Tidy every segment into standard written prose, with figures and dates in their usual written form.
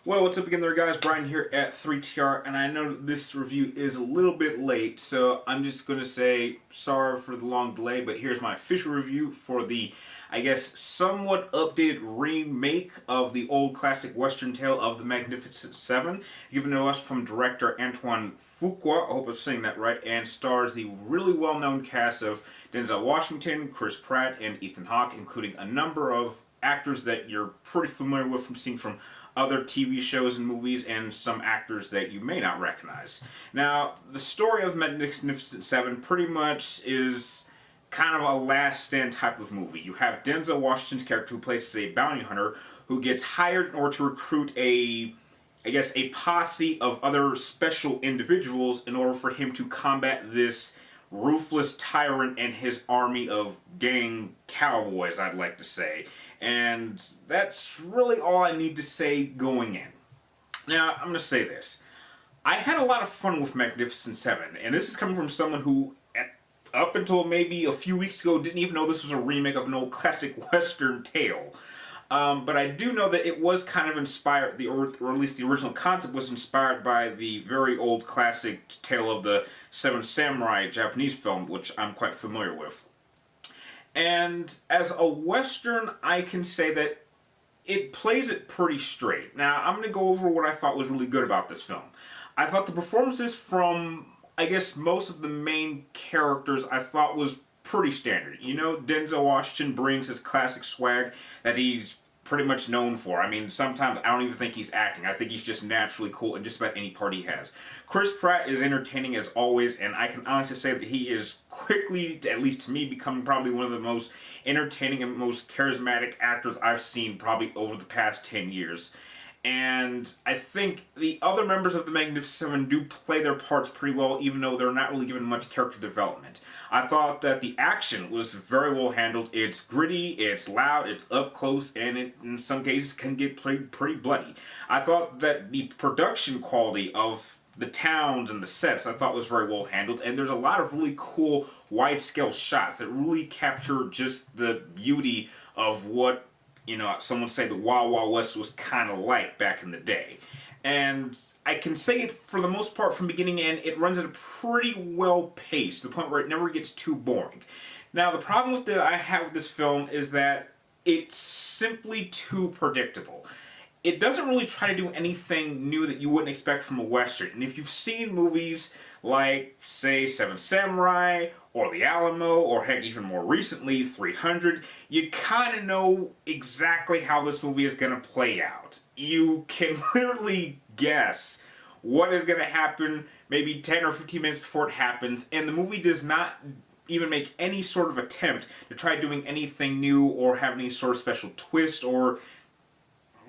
Well, what's up again there, guys? Brian here at 3TR, and I know this review is a little bit late, so I'm just going to say sorry for the long delay, but here's my official review for the, I guess, somewhat updated remake of the old classic Western tale of the Magnificent Seven, given to us from director Antoine Fuqua, I hope I'm saying that right, and stars the really well-known cast of Denzel Washington, Chris Pratt, and Ethan Hawke, including a number of actors that you're pretty familiar with from seeing from other TV shows and movies, and some actors that you may not recognize. Now, the story of Magnificent Seven pretty much is kind of a last stand type of movie. You have Denzel Washington's character, who plays as a bounty hunter, who gets hired in order to recruit a posse of other special individuals in order for him to combat this ruthless tyrant and his army of gang cowboys, I'd like to say. And that's really all I need to say going in. Now, I'm going to say this. I had a lot of fun with Magnificent Seven, and this is coming from someone who, up until maybe a few weeks ago, didn't even know this was a remake of an old classic Western tale. But I do know that it was kind of inspired, or at least the original concept was inspired by the very old classic tale of the Seven Samurai Japanese film, which I'm quite familiar with. And as a Western, I can say that it plays it pretty straight. Now, I'm going to go over what I thought was really good about this film. I thought the performances from, I guess, most of the main characters I thought was pretty standard. You know, Denzel Washington brings his classic swag that he's pretty much known for. I mean, sometimes I don't even think he's acting. I think he's just naturally cool in just about any part he has. Chris Pratt is entertaining as always, and I can honestly say that he is quickly, at least to me, becoming probably one of the most entertaining and most charismatic actors I've seen probably over the past 10 years. And I think the other members of the Magnificent Seven do play their parts pretty well, even though they're not really given much character development. I thought that the action was very well handled. It's gritty, it's loud, it's up close, and it, in some cases, can get pretty bloody. I thought that the production quality of the towns and the sets I thought was very well handled, and there's a lot of really cool wide-scale shots that really capture just the beauty of what, you know, some would say the Wild Wild West was kind of like back in the day. And I can say it for the most part from beginning to end, it runs at a pretty well pace, to the point where it never gets too boring. Now, the problem that I have with this film is that it's simply too predictable. It doesn't really try to do anything new that you wouldn't expect from a Western. And if you've seen movies like, say, Seven Samurai, or The Alamo, or heck, even more recently, 300, you kind of know exactly how this movie is going to play out. You can literally guess what is going to happen maybe 10 or 15 minutes before it happens, and the movie does not even make any sort of attempt to try doing anything new or have any sort of special twist or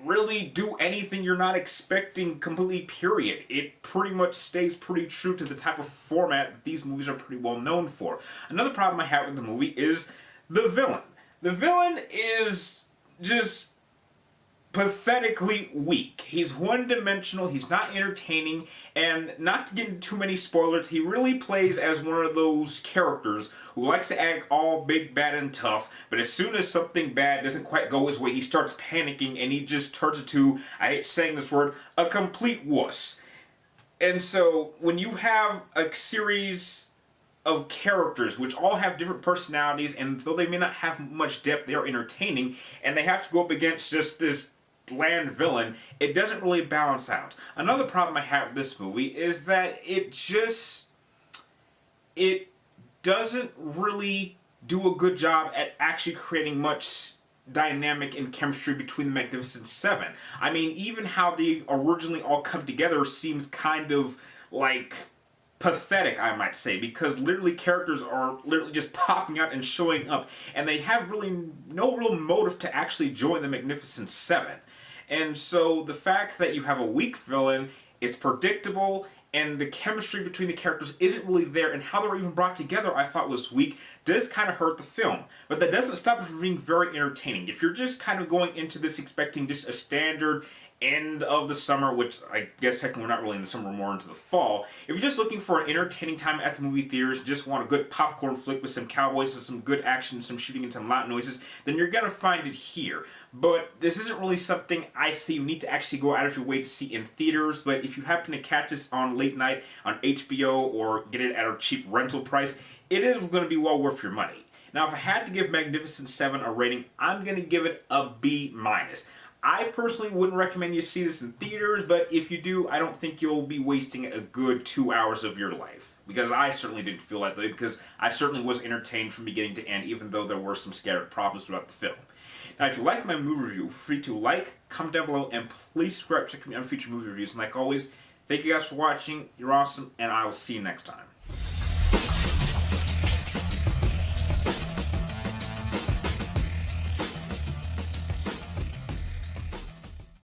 really do anything you're not expecting completely, period. It pretty much stays pretty true to the type of format that these movies are pretty well known for. Another problem I have with the movie is the villain. The villain is just pathetically weak. He's one-dimensional, he's not entertaining, and not to get into too many spoilers, he really plays as one of those characters who likes to act all big, bad, and tough, but as soon as something bad doesn't quite go his way, he starts panicking, and he just turns into, I hate saying this word, a complete wuss. And so, when you have a series of characters which all have different personalities, and though they may not have much depth, they are entertaining, and they have to go up against just this bland villain, it doesn't really balance out. Another problem I have with this movie is that it doesn't really do a good job at actually creating much dynamic and chemistry between the Magnificent Seven. I mean, even how they originally all come together seems kind of like pathetic, I might say, because literally characters are literally just popping out and showing up, and they have really no real motive to actually join the Magnificent Seven. And so the fact that you have a weak villain is predictable, and the chemistry between the characters isn't really there, and how they were even brought together I thought was weak. does kind of hurt the film. But that doesn't stop it from being very entertaining. If you're just kind of going into this expecting just a standard end of the summer, which I guess technically we're not really in the summer, we're more into the fall. If you're just looking for an entertaining time at the movie theaters, just want a good popcorn flick with some cowboys and some good action, some shooting and some loud noises, then you're gonna find it here. But this isn't really something I see you need to actually go out of your way to see in theaters, but if you happen to catch this on late night on HBO or get it at a cheap rental price, it is going to be well worth your money. Now, if I had to give Magnificent 7 a rating, I'm going to give it a B-. I personally wouldn't recommend you see this in theaters, but if you do, I don't think you'll be wasting a good 2 hours of your life. Because I certainly didn't feel like that, because I certainly was entertained from beginning to end, even though there were some scattered problems throughout the film. Now, if you like my movie review, feel free to like, comment down below, and please subscribe to check me on future movie reviews. And like always, thank you guys for watching, you're awesome, and I will see you next time.